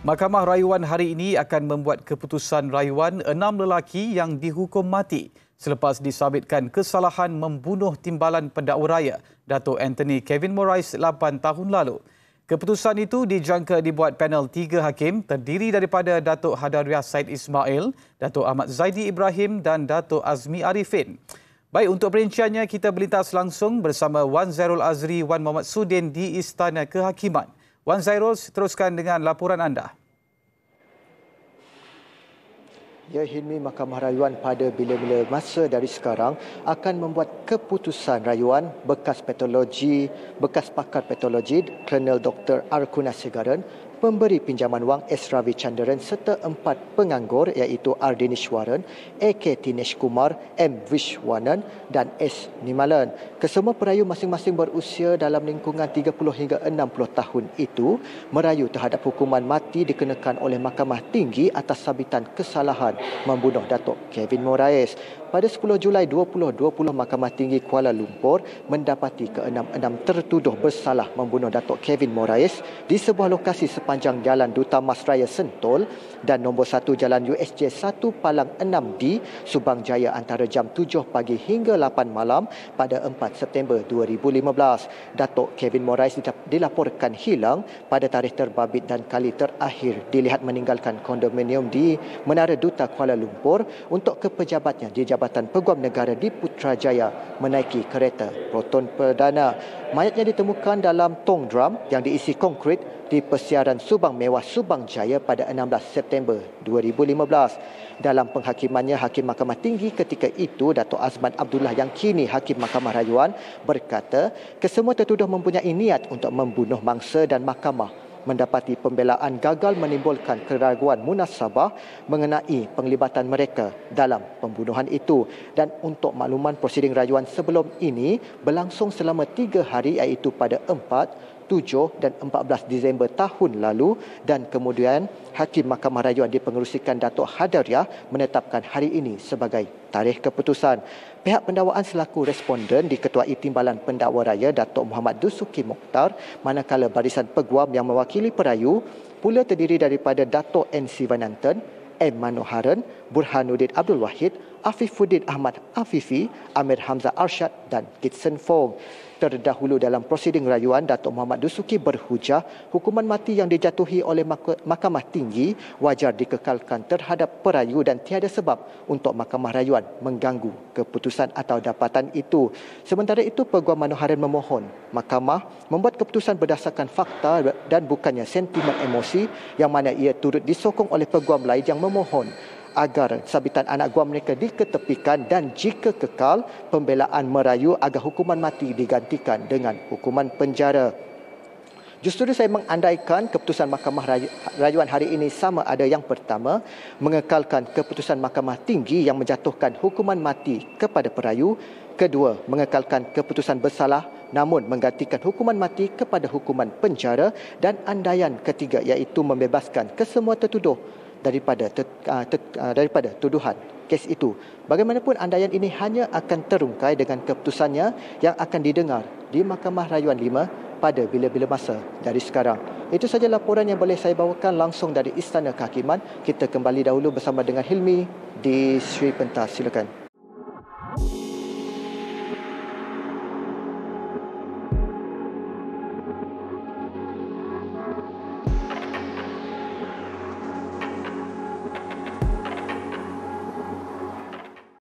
Mahkamah Rayuan hari ini akan membuat keputusan rayuan 6 lelaki yang dihukum mati selepas disabitkan kesalahan membunuh timbalan pendakwa raya Dato' Anthony Kevin Moraes 8 tahun lalu. Keputusan itu dijangka dibuat panel 3 hakim terdiri daripada Dato' Hadariah Said Ismail, Dato' Ahmad Zaidi Ibrahim dan Dato' Azmi Arifin. Baik, untuk perinciannya kita berlintas langsung bersama Wan Zairul Azri, Wan Muhammad Sudin di Istana Kehakiman. Wan Zairul, teruskan dengan laporan anda. Ya, Hilmi, Mahkamah Rayuan pada bila-bila masa dari sekarang akan membuat keputusan rayuan bekas pakar patologi Kolonel Dr. R. Kunasagaran, pemberi pinjaman wang S. Ravichandran serta 4 penganggur iaitu R. Dinishwaran, A.K. Tinesh Kumar, M. Vishwanan dan S. Nimalan. Kesemua perayu masing-masing berusia dalam lingkungan 30 hingga 60 tahun itu merayu terhadap hukuman mati dikenakan oleh Mahkamah Tinggi atas sabitan kesalahan membunuh Dato' Kevin Moraes. Pada 10 Julai 2020, Mahkamah Tinggi Kuala Lumpur mendapati ke-6 tertuduh bersalah membunuh Dato' Kevin Moraes di sebuah lokasi sepanjang Jalan Duta Mas Raya Sentul dan nombor 1 Jalan USJ 1 Palang 6D, Subang Jaya antara jam 7 pagi hingga 8 malam pada 4 September 2015. Dato' Kevin Moraes dilaporkan hilang pada tarikh terbabit dan kali terakhir dilihat meninggalkan kondominium di Menara Duta Kuala Lumpur untuk ke pejabatnya di Jabatan Peguam Negara di Putrajaya menaiki kereta proton perdana. Mayatnya ditemukan dalam tong drum yang diisi konkrit di Persiaran Subang Mewah, Subang Jaya pada 16 September 2015. Dalam penghakimannya, Hakim Mahkamah Tinggi ketika itu, Dato' Azman Abdullah yang kini Hakim Mahkamah Rayuan berkata, kesemua tertuduh mempunyai niat untuk membunuh mangsa dan mahkamah mendapati pembelaan gagal menimbulkan keraguan munasabah mengenai penglibatan mereka dalam pembunuhan itu. Dan untuk makluman, prosiding rayuan sebelum ini berlangsung selama 3 hari iaitu pada 4, 7 dan 14 Disember tahun lalu dan kemudian Hakim Mahkamah Rayuan dipengerusikan Dato' Hadariah menetapkan hari ini sebagai tarikh keputusan. Pihak pendakwaan selaku responden diketuai Timbalan Pendakwa Raya Dato' Muhammad Dusuki Mokhtar, manakala barisan peguam yang mewakili perayu pula terdiri daripada Dato' N. Sivananthan, M. Manoharan, Burhanuddin Abdul Wahid, Afifuddin Ahmad Afifi, Amir Hamzah Arsyad dan Kitson Fong. Terdahulu dalam prosiding rayuan, Dato' Muhammad Dusuki berhujah hukuman mati yang dijatuhi oleh Mahkamah Tinggi wajar dikekalkan terhadap perayu dan tiada sebab untuk Mahkamah Rayuan mengganggu keputusan atau dapatan itu. Sementara itu, Peguam Manoharan memohon Mahkamah membuat keputusan berdasarkan fakta dan bukannya sentimen emosi, yang mana ia turut disokong oleh peguam lain yang memohon agar sabitan anak guam mereka diketepikan dan jika kekal, pembelaan merayu agar hukuman mati digantikan dengan hukuman penjara. Justru saya mengandaikan keputusan Mahkamah Rayuan hari ini sama ada. Yang pertama, mengekalkan keputusan Mahkamah Tinggi yang menjatuhkan hukuman mati kepada perayu. Kedua, mengekalkan keputusan bersalah namun menggantikan hukuman mati kepada hukuman penjara. Dan andaian ketiga iaitu membebaskan kesemua tertuduh daripada tuduhan kes itu. Bagaimanapun, andaian ini hanya akan terungkai dengan keputusannya yang akan didengar di Mahkamah Rayuan 5 pada bila-bila masa dari sekarang. Itu saja laporan yang boleh saya bawakan langsung dari Istana Kehakiman. Kita kembali dahulu bersama dengan Hilmi di Sri Pentas. Silakan.